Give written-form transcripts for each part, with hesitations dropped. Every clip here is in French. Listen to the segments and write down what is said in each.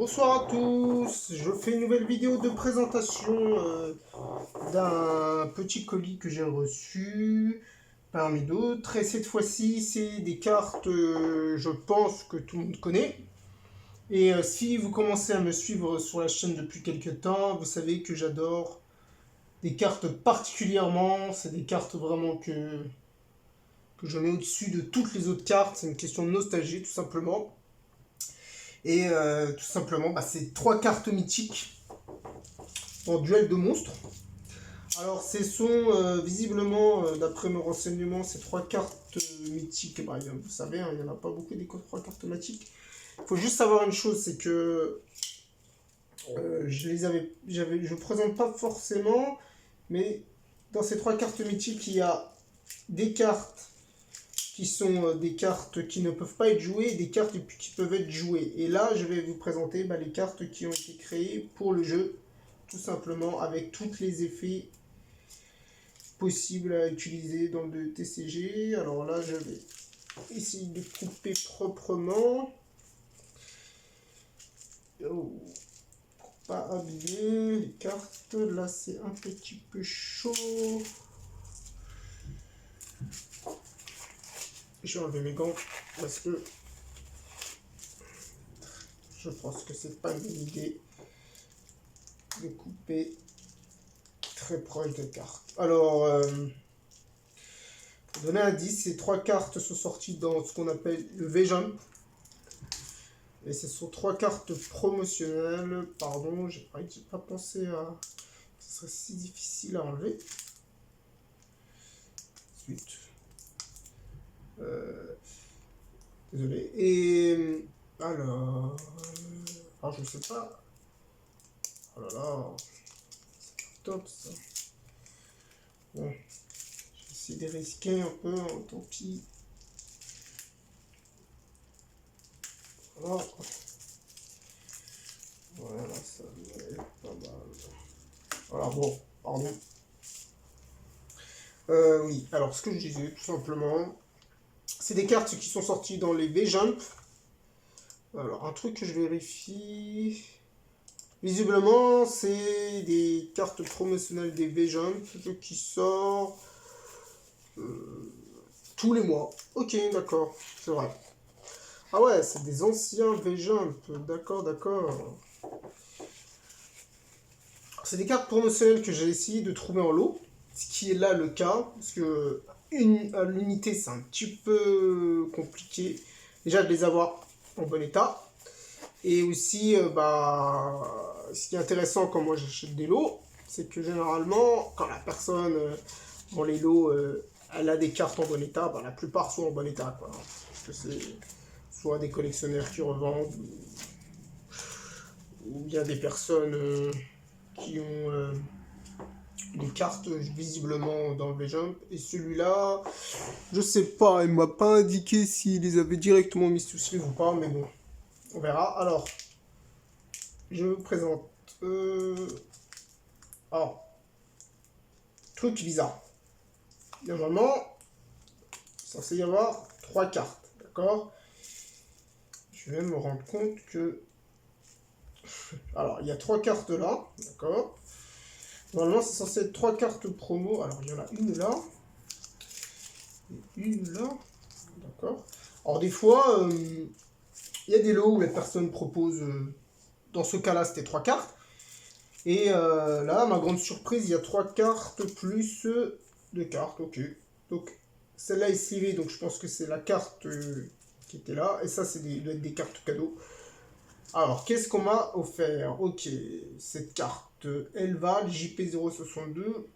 Bonsoir à tous, je fais une nouvelle vidéo de présentation d'un petit colis que j'ai reçu parmi d'autres. Et cette fois-ci, c'est des cartes, je pense que tout le monde connaît. Et si vous commencez à me suivre sur la chaîne depuis quelques temps, vous savez que j'adore des cartes particulièrement. C'est des cartes vraiment que je mets au-dessus de toutes les autres cartes. C'est une question de nostalgie tout simplement. Et tout simplement, c'est 3 cartes mythiques en duel de monstres. Alors, ce sont visiblement, d'après mes renseignements, ces 3 cartes mythiques. Vous savez, hein, il n'y en a pas beaucoup des 3 cartes mythiques. Il faut juste savoir une chose, c'est que je ne présente pas forcément, mais dans ces 3 cartes mythiques, il y a des cartes qui sont des cartes qui ne peuvent pas être jouées et des cartes qui peuvent être jouées. Et là, je vais vous présenter les cartes qui ont été créées pour le jeu, tout simplement, avec tous les effets possibles à utiliser dans le TCG. Alors là, je vais essayer de couper proprement. Oh, pour pas abîmer les cartes. Là, c'est un petit peu chaud. Je vais enlever mes gants parce que je pense que c'est pas une bonne idée de couper très proche de cartes. Alors, pour donner un indice, ces 3 cartes sont sorties dans ce qu'on appelle le V-Jump. Et ce sont 3 cartes promotionnelles. Pardon, j'ai pas pensé à... Ce serait si difficile à enlever. Ensuite. Désolé. Et... Alors... je sais pas. Oh là là. C'est top ça. Bon. Je vais essayer de risquer un peu, hein, tant pis. Voilà. Voilà, ça va être pas mal. Voilà, bon, pardon. Oui, alors ce que je disais, tout simplement, c'est des cartes qui sont sorties dans les V-Jump. Alors, un truc que je vérifie... Visiblement, c'est des cartes promotionnelles des V-Jump qui sortent tous les mois. Ok, d'accord, c'est vrai. Ah ouais, c'est des anciens V-Jump, d'accord, d'accord. C'est des cartes promotionnelles que j'ai essayé de trouver en lot, ce qui est là le cas, parce que à l'unité c'est un petit peu compliqué déjà de les avoir en bon état. Et aussi, ce qui est intéressant quand moi j'achète des lots, c'est que généralement, quand la personne dans les lots, elle a des cartes en bon état, la plupart sont en bon état, quoi. Parce que c'est soit des collectionneurs qui revendent, ou bien des personnes qui ont des cartes visiblement dans le V-Jump. Et celui-là, je sais pas, il m'a pas indiqué s'il les avait directement mis sous sleeve ou pas, mais bon, on verra. Alors, je vous présente. Alors, truc bizarre. Normalement, il est censé y avoir 3 cartes, d'accord? Je vais me rendre compte que... Alors, il y a 3 cartes là, d'accord? Normalement, c'est censé être 3 cartes promo. Alors, il y en a une là. Et une là. D'accord. Alors, des fois, il y a des lots où les personnes proposent... dans ce cas-là, c'était 3 cartes. Et là, ma grande surprise, il y a 3 cartes plus 2 cartes. Ok. Donc, celle-là est slivée, donc je pense que c'est la carte qui était là. Et ça, c'est doit être des cartes cadeaux. Alors, qu'est-ce qu'on m'a offert? Ok, cette carte Elva, JP062.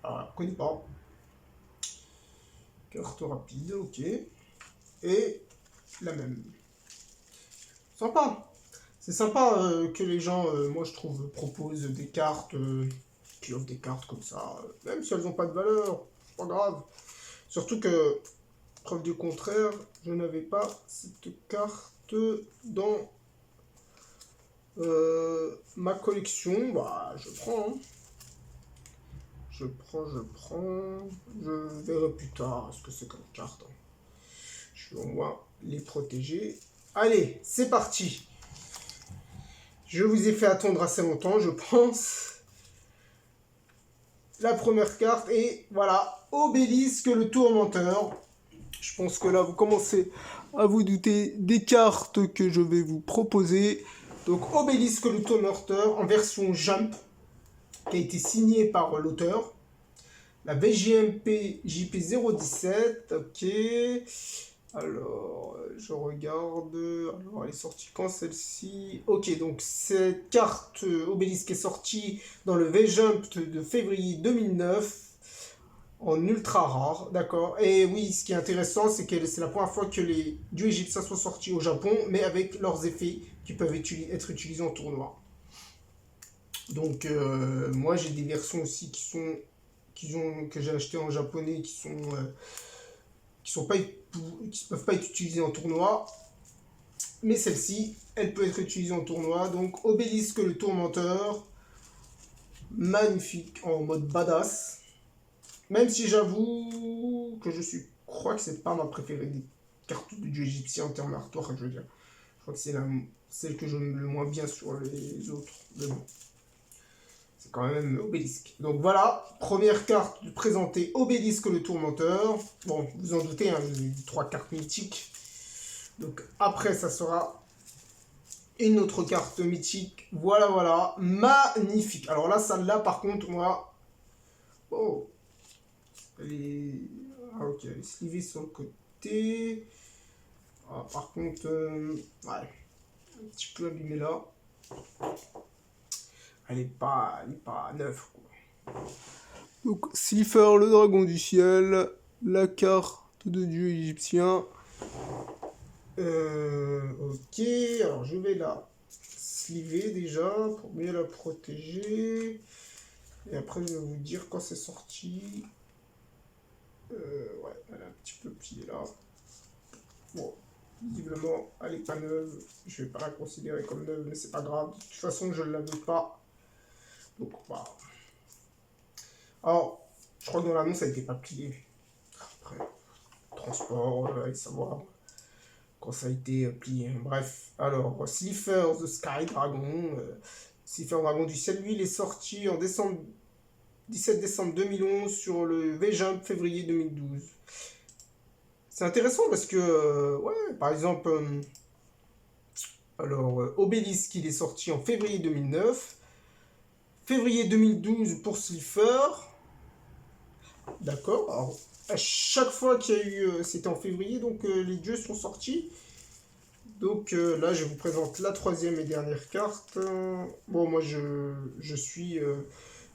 Ah, je connais pas. Carte rapide, ok. Et la même. Sympa. C'est sympa que les gens, moi je trouve, proposent des cartes, qui offrent des cartes comme ça, même si elles n'ont pas de valeur, pas grave. Surtout que, preuve du contraire, je n'avais pas cette carte dans ma collection. Je prends. Hein. Je prends. Je verrai plus tard ce que c'est comme carte. Hein. Je vais au moins les protéger. Allez, c'est parti. Je vous ai fait attendre assez longtemps, je pense. La première carte, et voilà, Obélisque le Tourmenteur. Je pense que là, vous commencez à vous douter des cartes que je vais vous proposer. Donc, Obélisque le Tourmenteur en version Jump, qui a été signé par l'auteur. La VGMP JP017, ok. Alors, je regarde. Alors, elle est sortie quand celle-ci? Ok, donc cette carte Obélisque est sortie dans le V-Jump de février 2009 en ultra rare, d'accord. Et oui, ce qui est intéressant, c'est que c'est la première fois que les dieux égyptiens sont sortis au Japon, mais avec leurs effets qui peuvent être utilisés en tournoi. Donc, moi j'ai des versions aussi que j'ai achetées en japonais qui peuvent pas être utilisées en tournoi. Mais celle-ci, elle peut être utilisée en tournoi. Donc, Obélisque le Tourmenteur, magnifique en mode badass. Même si j'avoue que crois que c'est pas ma préférée des cartes de dieu égyptien en termes d'artwork, je veux dire. Je crois que c'est celle que j'aime le moins bien sur les autres. Mais bon, c'est quand même Obélisque. Donc voilà, première carte présentée, Obélisque le Tourmenteur. Bon, vous en doutez, hein, j'ai 3 cartes mythiques. Donc après, ça sera une autre carte mythique. Voilà, voilà, magnifique. Alors là, celle-là, par contre, moi... Oh, ah ok, elle est slivée sur le côté. Ah, par contre, ouais, un petit peu abîmée là. Elle est pas neuve, quoi. Donc, Slifer, le dragon du ciel, la carte de dieu égyptien. Ok, alors je vais la sliver déjà pour mieux la protéger. Et après, je vais vous dire quand c'est sorti. Ouais, elle est un petit peu pliée là. Bon, visiblement, elle est pas neuve. Je vais pas la considérer comme neuve, mais c'est pas grave. De toute façon, je ne l'avais pas. Donc, voilà. Alors, je crois que dans l'annonce, elle n'était pas pliée. Après, transport, et savoir quand ça a été plié. Bref, alors, Slifer the Sky Dragon. Slifer Dragon du ciel, lui, il est sorti en 17 décembre 2011 sur le V-Jump février 2012. C'est intéressant parce que, ouais, par exemple, Obélisque, il est sorti en février 2009. Février 2012 pour Slifer. D'accord. Alors, à chaque fois qu'il y a eu... c'était en février, donc les dieux sont sortis. Donc là, je vous présente la troisième et dernière carte. Bon, moi, je suis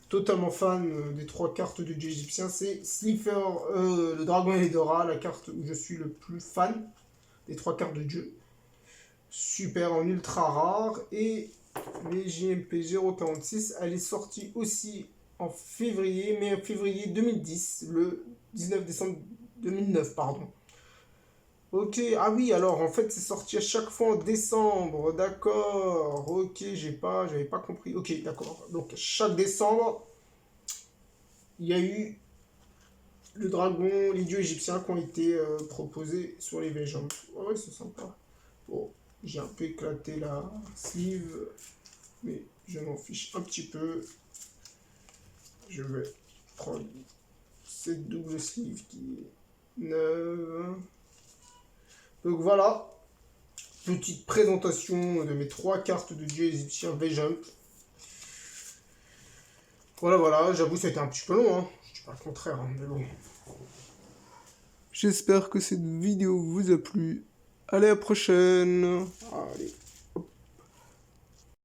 totalement fan des 3 cartes de dieu égyptien. C'est Slifer, le dragon et l'Edora, la carte où je suis le plus fan des 3 cartes de dieu. Super en ultra rare. Et les JMP 046, elle est sortie aussi en février, mais en février 2010, le 19 décembre 2009, pardon. Ok, ah oui, alors en fait c'est sorti à chaque fois en décembre, d'accord, ok, j'avais pas compris, ok, d'accord, donc chaque décembre, il y a eu le dragon, les dieux égyptiens qui ont été proposés sur les V-Jump. Oh, ouais, c'est sympa. Bon, j'ai un peu éclaté la sleeve, mais je m'en fiche un petit peu. Je vais prendre cette double sleeve qui est neuve. Donc voilà, petite présentation de mes 3 cartes de dieu égyptien V-Jump. Voilà, j'avoue c'était un petit peu long, hein. Je dis pas le contraire, hein, mais bon. J'espère que cette vidéo vous a plu. Allez, à la prochaine. Allez.